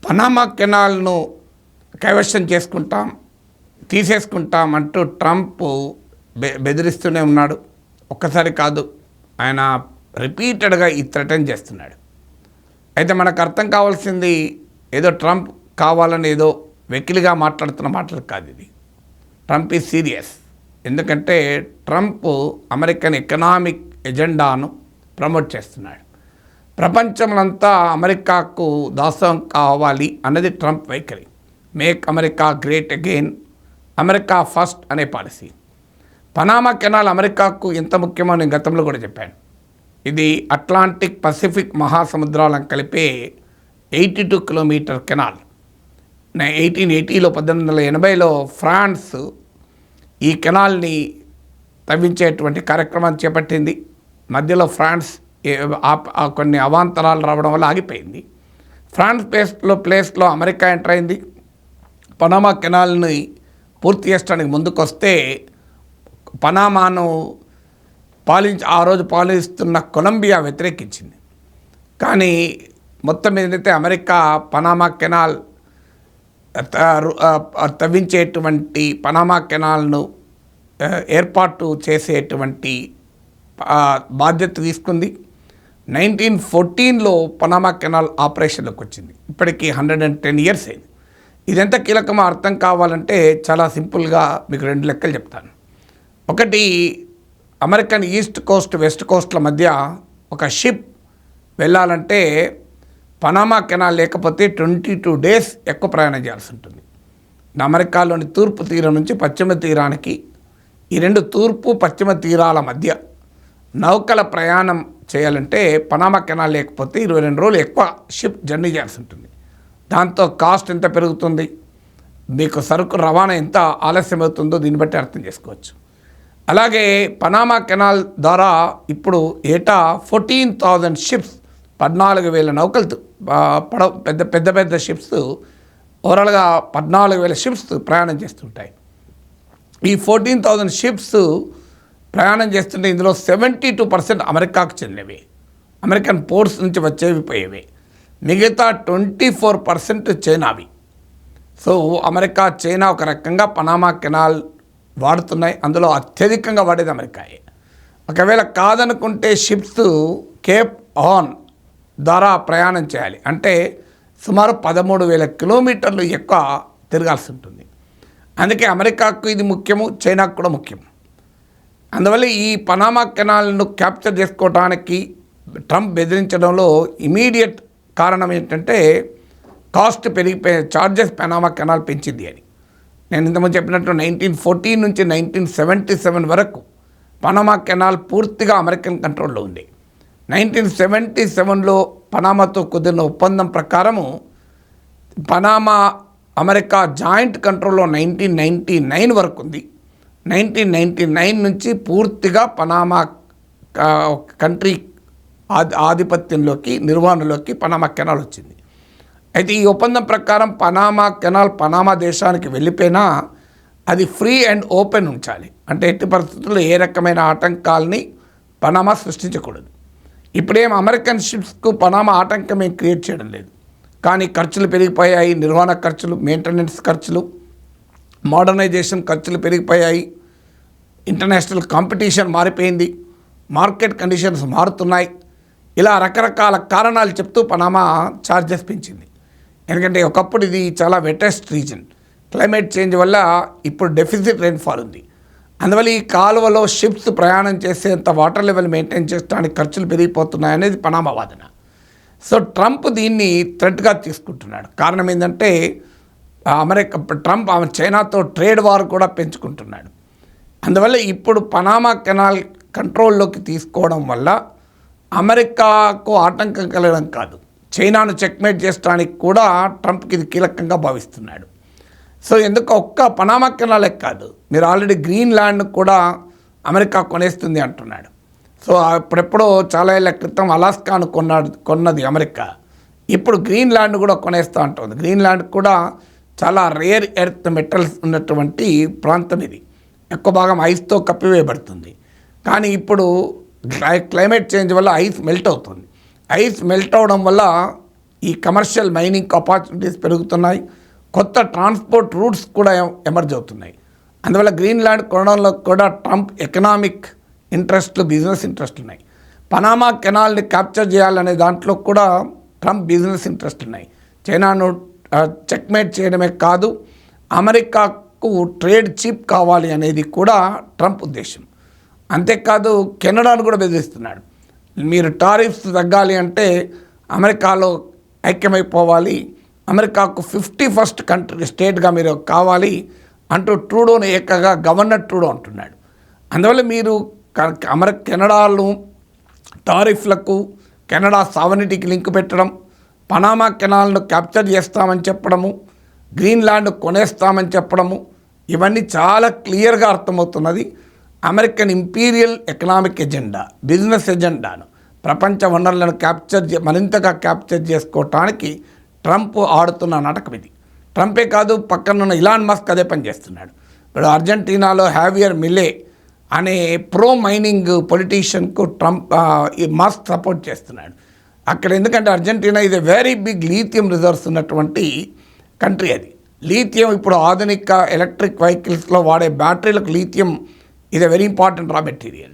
Panama కెనాల్ను కైవశం తీసేసుకుంటాం అంటూ Trump బెదిరిస్తూనే ఉన్నాడు. ఒక్కసారి కాదు, ఆయన రిపీటెడ్గా ఈ థ్రెటన్ చేస్తున్నాడు. అయితే మనకు అర్థం కావాల్సింది ఏదో ట్రంప్ కావాలని ఏదో వెకిలిగా మాట్లాడుతున్న మాటలు కాదు. ఇది ట్రంప్ ఈజ్ సీరియస్. ఎందుకంటే ట్రంప్ అమెరికన్ ఎకనామిక్ ఎజెండాను ప్రమోట్ చేస్తున్నాడు. ప్రపంచంలో అమెరికాకు దాసం కావాలి అన్నది ట్రంప్ వైఖరి. Make America great again, America first అనే పాలసీ. పనామా కెనాల్ అమెరికాకు ఎంత ముఖ్యమో నేను గతంలో కూడా చెప్పాను. ఇది అట్లాంటిక్ పసిఫిక్ మహాసముద్రాలను కలిపే 82 కిలోమీటర్ కెనాల్. 1880లో 1880లో ఫ్రాన్స్ ఈ కెనాల్ని తవ్వించేటువంటి కార్యక్రమాన్ని చేపట్టింది. మధ్యలో ఫ్రాన్స్ కొన్ని అవాంతరాలు రావడం వల్ల ఆగిపోయింది. ఫ్రాన్స్ ప్లేస్లో అమెరికా ఎంటర్ అయింది. పనామా కెనాల్ని పూర్తి చేయడానికి ముందుకొస్తే పనామాను ఆ రోజు పాలిస్తున్న కొలంబియా వ్యతిరేకించింది. కానీ మొత్తం మీదైతే అమెరికా పనామా కెనాల్ తవ్వించేటువంటి పనామా కెనాల్ను ఏర్పాటు చేసేటువంటి బాధ్యత తీసుకుంది. 1914లో పనామా కెనాల్ ఆపరేషన్లోకి వచ్చింది. ఇప్పటికీ 110 ఇయర్స్ అయింది. ఇదెంత కీలకమో అర్థం కావాలంటే చాలా సింపుల్గా మీకు 2 లెక్కలు చెప్తాను. ఒకటి, అమెరికన్ ఈస్ట్ కోస్ట్ వెస్ట్ కోస్ట్ల మధ్య ఒక షిప్ వెళ్ళాలంటే పనామా కెనాల్ లేకపోతే 22 డేస్ ఎక్కువ ప్రయాణం చేయాల్సి ఉంటుంది. అమెరికాలోని తూర్పు తీరం నుంచి పశ్చిమ తీరానికి, ఈ 2 తూర్పు పశ్చిమ తీరాల మధ్య నౌకల ప్రయాణం చేయాలంటే పనామా కెనాల్ లేకపోతే 22 రోజులు ఎక్కువ షిప్ జర్నీ చేయాల్సి ఉంటుంది. దాంతో కాస్ట్ ఎంత పెరుగుతుంది, మీకు సరుకు రవాణా ఎంత ఆలస్యం అవుతుందో దీన్ని బట్టి అర్థం చేసుకోవచ్చు. అలాగే పనామా కెనాల్ ద్వారా ఇప్పుడు ఏటా 14,000 షిప్స్, 14,000 నౌకలు పెద్ద షిప్స్, ఓవరాల్గా 14,000 షిప్స్ ప్రయాణం చేస్తుంటాయి. ఈ 14,000 షిప్స్ ప్రయాణం చేస్తుంటే ఇందులో 72% అమెరికాకు చెందినవి, అమెరికన్ పోర్ట్స్ నుంచి వచ్చేవి పోయేవి. మిగతా 24% చైనావి. సో అమెరికా చైనా ఒక రకంగా పనామా కెనాల్ వాడుతున్నాయి. అందులో అత్యధికంగా వాడేది అమెరికాయే. ఒకవేళ కాదనుకుంటే షిప్స్ కేప్ హార్న్ ద్వారా ప్రయాణం చేయాలి అంటే సుమారు 13,000 కిలోమీటర్లు ఎక్కువ తిరగాల్సి ఉంటుంది. అందుకే అమెరికాకు ఇది ముఖ్యము, చైనాకు కూడా ముఖ్యం. అందువల్ల ఈ పనామా కెనాల్ను క్యాప్చర్ చేసుకోవడానికి ట్రంప్ బెదిరించడంలో ఇమీడియట్ కారణం ఏంటంటే కాస్ట్ పెరిగిపోయే చార్జెస్ పనామా కెనాల్ పెంచింది అని. నేను ఇంతకుముందు చెప్పినట్టు 1914 నుంచి 1977 వరకు పనామా కెనాల్ పూర్తిగా అమెరికన్ కంట్రోల్లో ఉంది. 1977లో పనామాతో కుదిరిన ఒప్పందం ప్రకారము పనామా అమెరికా జాయింట్ కంట్రోల్లో 1999 వరకు ఉంది. 1999 నుంచి పూర్తిగా పనామా కంట్రీ ఆధిపత్యంలోకి, నిర్వహణలోకి పనామా కెనాల్ వచ్చింది. అయితే ఈ ఒప్పందం ప్రకారం పనామా కెనాల్ పనామా దేశానికి వెళ్ళిపోయినా అది ఫ్రీ అండ్ ఓపెన్ ఉంచాలి. అంటే ఎట్టి పరిస్థితుల్లో ఏ రకమైన ఆటంకాలని పనామా సృష్టించకూడదు. ఇప్పుడేం అమెరికన్ షిప్స్కు పనామా ఆటంకం ఏం క్రియేట్ చేయడం లేదు. కానీ ఖర్చులు పెరిగిపోయాయి, నిర్వహణ ఖర్చులు, మెయింటెనెన్స్ ఖర్చులు, మోడర్నైజేషన్ ఖర్చులు పెరిగిపోయాయి, ఇంటర్నేషనల్ కాంపిటీషన్ మారిపోయింది, మార్కెట్ కండిషన్స్ మారుతున్నాయి. ఇలా రకరకాల కారణాలు చెప్తూ పనామా ఛార్జెస్ పెంచింది. ఎందుకంటే ఒకప్పుడు ఇది చాలా వెటెస్ట్ రీజన్, క్లైమేట్ చేంజ్ వల్ల ఇప్పుడు డెఫిసిట్ రెయిన్ఫాల్ ఉంది. అందువల్ల ఈ కాలువలో షిప్స్ ప్రయాణం చేసేంత వాటర్ లెవెల్ మెయింటైన్ చేయడానికి ఖర్చులు పెరిగిపోతున్నాయనేది పనామా వాదన. సో ట్రంప్ దీన్ని థ్రెట్గా తీసుకుంటున్నాడు. కారణం ఏంటంటే ట్రంప్ చైనాతో ట్రేడ్ వార్ కూడా పెంచుకుంటున్నాడు. అందువల్ల ఇప్పుడు పనామా కెనాల్ కంట్రోల్లోకి తీసుకోవడం వల్ల అమెరికాకు ఆటంకం కలగడం కాదు, చైనాను చెక్మేట్ చేయడానికి కూడా ట్రంప్కి ఇది కీలకంగా భావిస్తున్నాడు. సో ఎందుకు ఒక్క పనామా కెనాలే కాదు, మీరు ఆల్రెడీ గ్రీన్లాండ్ కూడా అమెరికా కొనేస్తుంది అంటున్నాడు. సో అప్పుడెప్పుడో చాలా ఏళ్ళ క్రితం అలాస్కాను కొన్నది అమెరికా, ఇప్పుడు గ్రీన్లాండ్ కూడా కొనేస్తూ ఉంటుంది. గ్రీన్లాండ్ కూడా చాలా రేర్ ఎర్త్ మెటల్స్ ఉన్నటువంటి ప్రాంతం. ఇది ఎక్కువ భాగం ఐస్తో కప్పివేయబడుతుంది. కానీ ఇప్పుడు క్లైమేట్ చేంజ్ వల్ల ఐస్ మెల్ట్ అవుతుంది. ఐస్ మెల్ట్ అవడం వల్ల ఈ కమర్షియల్ మైనింగ్ ఆపర్చునిటీస్ పెరుగుతున్నాయి, కొత్త ట్రాన్స్పోర్ట్ రూట్స్ కూడా ఎమర్జ్ అవుతున్నాయి. అందువల్ల గ్రీన్లాండ్ కొనడంలో కూడా ట్రంప్ ఎకనామిక్ ఇంట్రెస్ట్లు, బిజినెస్ ఇంట్రెస్ట్లు ఉన్నాయి. పనామా కెనాల్ని క్యాప్చర్ చేయాలనే దాంట్లో కూడా ట్రంప్ బిజినెస్ ఇంట్రెస్ట్ ఉన్నాయి. చైనాను చెక్మేట్ చేయడమే కాదు, అమెరికాకు ట్రేడ్ చీప్ కావాలి అనేది కూడా ట్రంప్ ఉద్దేశం. అంతేకాదు కెనడాను కూడా బెదిరిస్తున్నాడు. మీరు టారిఫ్స్ తగ్గాలి అంటే అమెరికాలో ఐక్యమైపోవాలి, అమెరికాకు 51st కంట్రీ స్టేట్గా మీరు కావాలి అంటూ ట్రూడోని ఏకగా గవర్నర్ ట్రూడో అంటున్నాడు. అందువల్ల మీరు కెనడాను టారిఫ్లకు, కెనడా సావనిటీకి లింక్ పెట్టడం, పనామా కెనాల్ను క్యాప్చర్ చేస్తామని చెప్పడము, గ్రీన్లాండ్ కొనేస్తామని చెప్పడము, ఇవన్నీ చాలా క్లియర్గా అర్థమవుతున్నది. American imperial economic agenda, business ఎజెండాను, ప్రపంచ వనరులను మరింతగా క్యాప్చర్ చేసుకోవటానికి ట్రంప్ ఆడుతున్న నాటకం ఇది. ట్రంపే కాదు, పక్కనున్న ఇలాన్ మస్క్ అదే పని చేస్తున్నాడు. ఇప్పుడు అర్జెంటీనాలో హ్యావియర్ మిలే అనే ప్రో మైనింగ్ పొలిటీషియన్కు మస్క్ సపోర్ట్ చేస్తున్నాడు అక్కడ. ఎందుకంటే అర్జెంటీనా ఇది వెరీ బిగ్ లీథియం రిజర్వ్స్ ఉన్నటువంటి కంట్రీ. అది లీథియం ఇప్పుడు ఆధునిక ఎలక్ట్రిక్ వెహికల్స్లో వాడే బ్యాటరీలకు లీథియం ఇది very important raw material.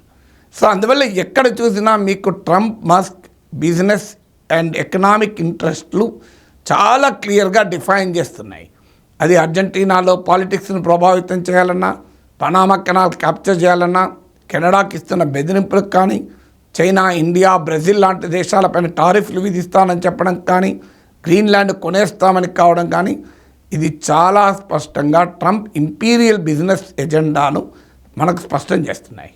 So అందువల్ల ఎక్కడ చూసినా మీకు Trump Musk business and economic ఇంట్రెస్ట్లు చాలా క్లియర్గా డిఫైన్ చేస్తున్నాయి. అది అర్జెంటీనాలో పాలిటిక్స్ను ప్రభావితం చేయాలన్నా, పనామా కెనాల్ క్యాప్చర్ చేయాలన్నా, కెనడాకి ఇస్తున్న బెదిరింపులకు కానీ, చైనా, ఇండియా, బ్రెజిల్ లాంటి దేశాలపైన టారిఫ్లు విధిస్తానని చెప్పడం కానీ, గ్రీన్లాండ్ కొనేస్తామని కావడం కానీ, ఇది చాలా స్పష్టంగా ట్రంప్ ఇంపీరియల్ బిజినెస్ ఎజెండాను మనకు స్పష్టం చేస్తున్నాయి.